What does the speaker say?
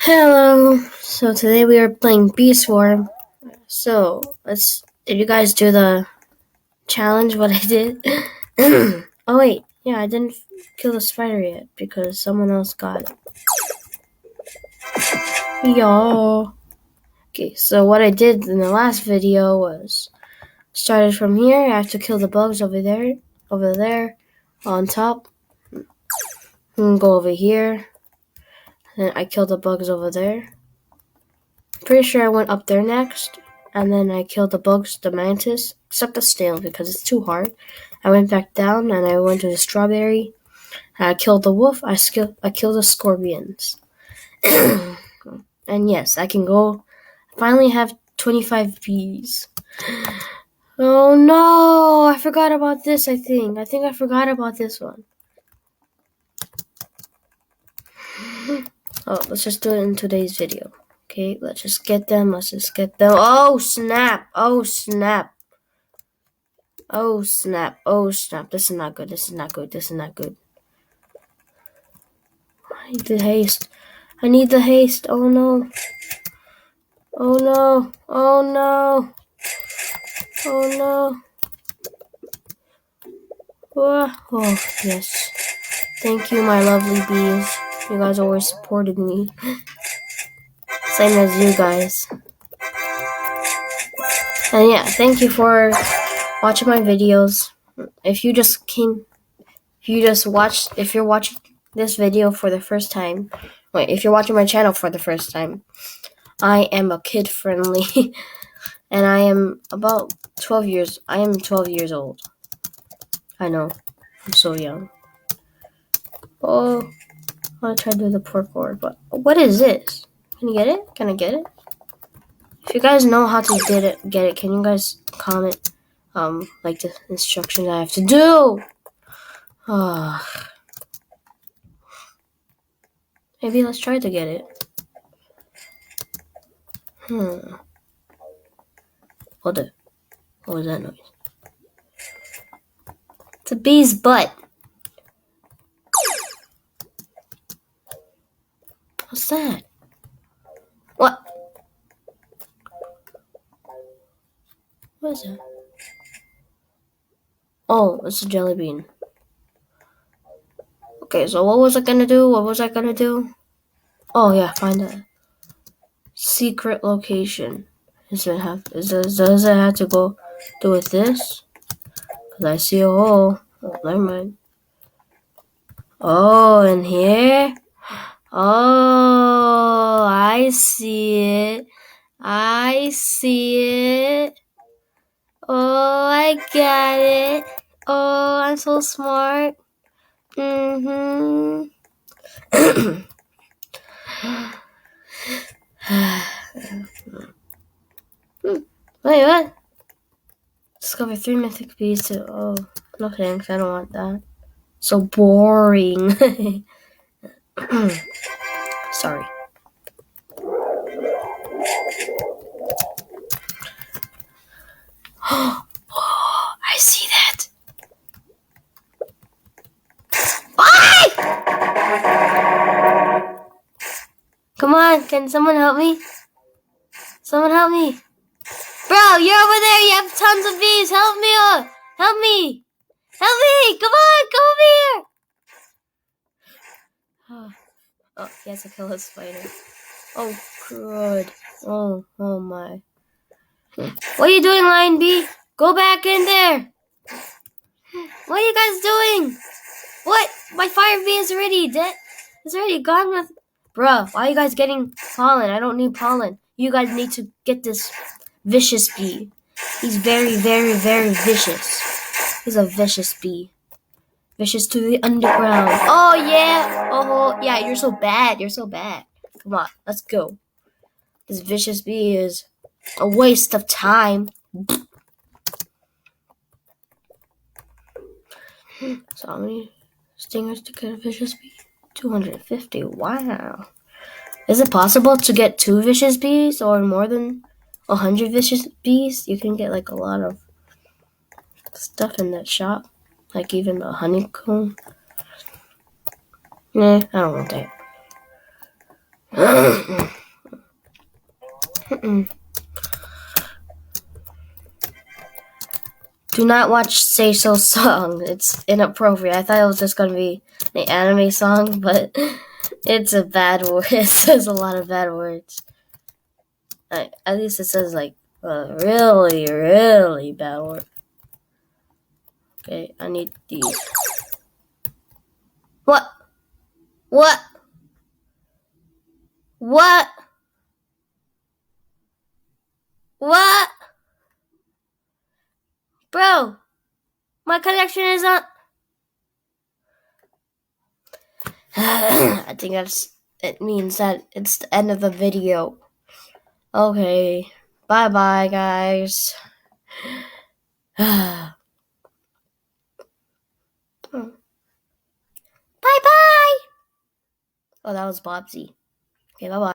Hello. So today we are playing Bee Swarm. So did you guys do the challenge? What I did? Oh wait, yeah, I didn't kill the spider yet because someone else got it. Yo. Okay, so what I did in the last video was started from here. I have to kill the bugs over there, on top. And go over here. Then I killed the bugs over there. Pretty sure I went up there next, and then I killed the bugs, the mantis, except the snail because it's too hard. I went back down and I went to the strawberry. And I killed the wolf. I killed the scorpions. And yes, I can go. I finally have 25 bees. Oh no! I forgot about this. I think I forgot about this one. Oh, let's just do it in today's video. Okay, let's just get them. Oh snap! Oh snap! Oh snap! Oh snap! This is not good. This is not good. This is not good. I need the haste. I need the haste. Oh no! Oh no! Oh no! Oh no! Oh yes! Thank you, my lovely bees. You guys always supported me. Same as you guys. And yeah, thank you for watching my videos. If you're watching this video for the first time, if you're watching my channel for the first time, I am a kid friendly, and I am about 12 years. I am 12 years old. I know, I'm so young. Oh, I'll try to do the parkour, but what is this? Can you get it? Can I get it? If you guys know how to get it, can you guys comment, like the instructions I have to do? Maybe let's try to get it. What was that noise? It's a bee's butt. What's that? What? What is that? Oh, it's a jelly bean. Okay, so what was I gonna do? Oh yeah, find a secret location. Does it have to go do with this? Cause I see a hole. Oh, never mind. Oh, in here? Oh, I see it. Oh, I got it. Oh, I'm so smart. Wait, what? Discover 3 mythic bees too. Oh, no thanks. I don't want that. So boring. Sorry. Oh, I see that. Why? Come on, can someone help me? Someone help me. Bro, you're over there. You have tons of bees. Help me. Help me. Help me. Come on, come over here. Oh, he has to kill his spider. Oh, crud. Oh my. What are you doing, Lion Bee? Go back in there. What are you guys doing? What? My fire bee is already dead. It's already gone with... Bruh, why are you guys getting pollen? I don't need pollen. You guys need to get this vicious bee. He's very, very, very vicious. He's a vicious bee. Vicious to the underground. Oh, yeah. Oh, yeah, you're so bad. Come on, let's go. This vicious bee is a waste of time. So how many stingers to get a vicious bee? 250. Wow. Is it possible to get 2 vicious bees or more than 100 vicious bees? You can get like a lot of stuff in that shop. Like even a honeycomb. Nah, I don't want that. Do not watch Say So song. It's inappropriate. I thought it was just gonna be the anime song, but it's a bad word. It says a lot of bad words. At least it says like a really, really bad word. Okay, I need these. What? What? What? What? Bro, my connection is not. I think it means that it's the end of the video. Okay, bye bye, guys. Bye bye. Oh, that was Bobsy. Okay, bye bye.